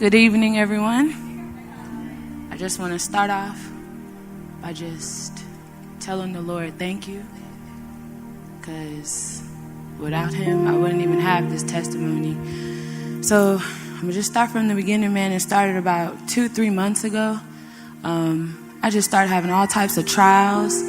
Good evening, everyone. I just want to start off by just telling the Lord thank you, because without him, I wouldn't even have this testimony. So I'm going to just start from the beginning, man. It started about 2-3 months ago. I just started having all types of trials,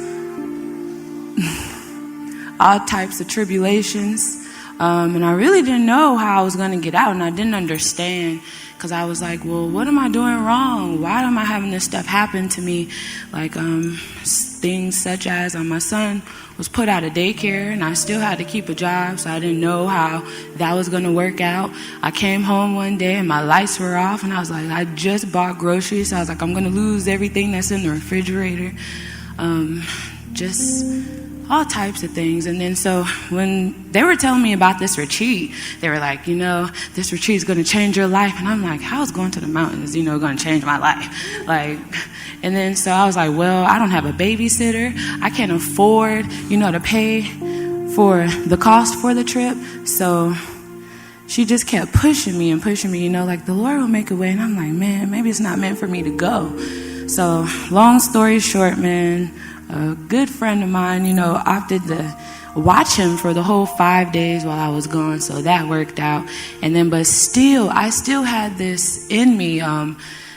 all types of tribulations. And I really didn't know how I was going to get out, and I didn't understand, because I was like, well, what am I doing wrong? Why am I having this stuff happen to me? Like things such as my son was put out of daycare, and I still had to keep a job, so I didn't know how that was going to work out. I came home one day, and my lights were off, and I was like, I just bought groceries, so I was like, I'm going to lose everything that's in the refrigerator. Just all types of things. And then so when they were telling me about this retreat, they were like, this retreat is going to change your life. And I'm like, how is going to the mountains, going to change my life? And then so I was like, well, I don't have a babysitter. I can't afford, to pay for the cost for the trip. So she just kept pushing me, like, the Lord will make a way. And I'm like, man, maybe it's not meant for me to go. So long story short, man, a good friend of mine, opted to watch him for the whole 5 days while I was gone. So that worked out. And then, but still, I still had this in me,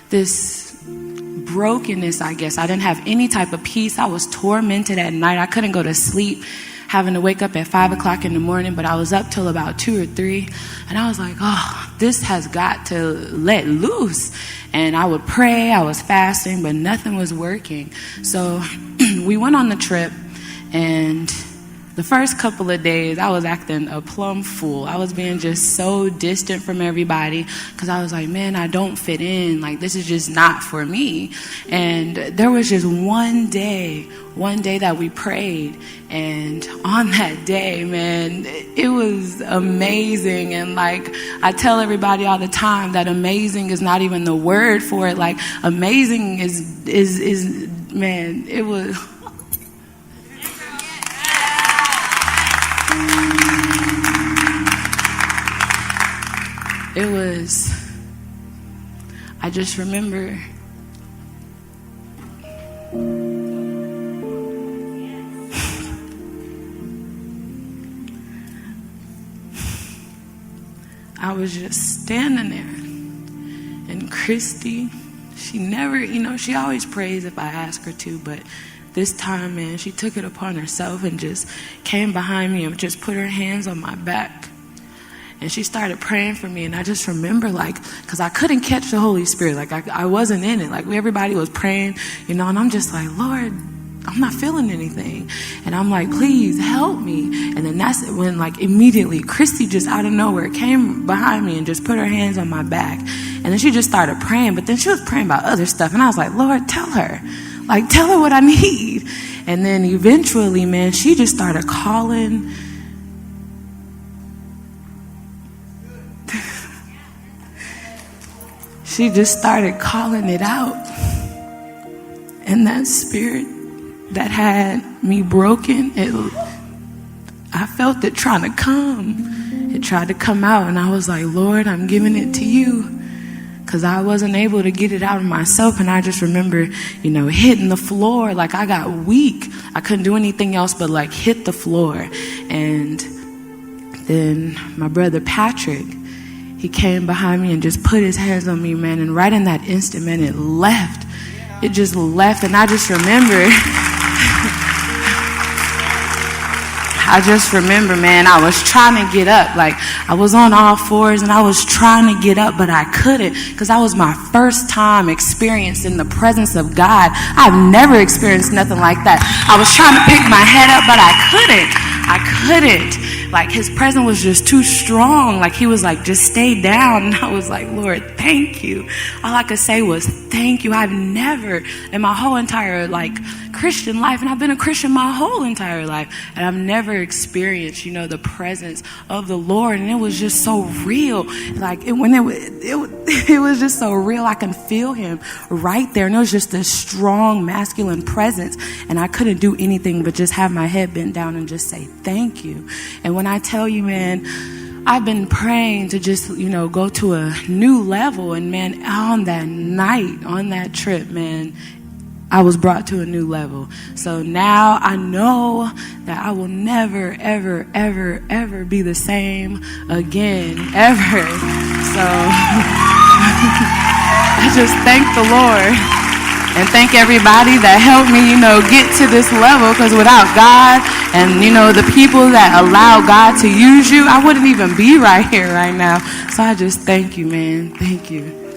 this brokenness, I guess. I didn't have any type of peace. I was tormented at night. I couldn't go to sleep, having to wake up at 5 o'clock in the morning, but I was up till about 2 or 3. And I was like, oh, this has got to let loose. And I would pray, I was fasting, but nothing was working. So we went on the trip, and the first couple of days, I was acting a plumb fool. I was being just so distant from everybody, because I was like, man, I don't fit in. Like, this is just not for me. And there was just one day that we prayed, and on that day, man, it was amazing. And like, I tell everybody all the time that amazing is not even the word for it. Like, amazing is man, it was... It was, I just remember I was just standing there, and Christy, she never, she always prays if I ask her to, but this time, man, she took it upon herself and just came behind me and just put her hands on my back. And she started praying for me, and I just remember, because I couldn't catch the Holy Spirit. I wasn't in it. Everybody was praying, and I'm just like, Lord, I'm not feeling anything. And I'm like, please help me. And then that's when, immediately, Christy just out of nowhere came behind me and just put her hands on my back. And then she just started praying, but then she was praying about other stuff. And I was like, Lord, tell her. Tell her what I need. And then eventually, man, she just started calling... She just started calling it out. And that spirit that had me broken, I felt it trying to come. It tried to come out, and I was like, Lord, I'm giving it to you. Because I wasn't able to get it out of myself. And I just remember, hitting the floor. I got weak. I couldn't do anything else but hit the floor. And then my brother Patrick, he came behind me and just put his hands on me, man. And right in that instant, man, it left. It just left. And I just remember, man, I was trying to get up. I was on all fours, and I was trying to get up, but I couldn't, because that was my first time experiencing the presence of God. I've never experienced nothing like that. I was trying to pick my head up, but I couldn't. His presence was just too strong. He was just stay down. And I was like, Lord, thank you. All I could say was thank you. I've never in my whole entire Christian life, and I've been a Christian my whole entire life, and I've never experienced, the presence of the Lord. And it was just so real. It was just so real. I can feel him right there. And it was just this strong masculine presence. And I couldn't do anything but just have my head bent down and just say thank you. And when I tell you, man, I've been praying to just, go to a new level. And man, on that night, on that trip, man, I was brought to a new level. So now I know that I will never, ever, ever, ever be the same again, ever. So I just thank the Lord and thank everybody that helped me, get to this level, because without God and, the people that allow God to use you, I wouldn't even be right here right now. So I just thank you, man. Thank you.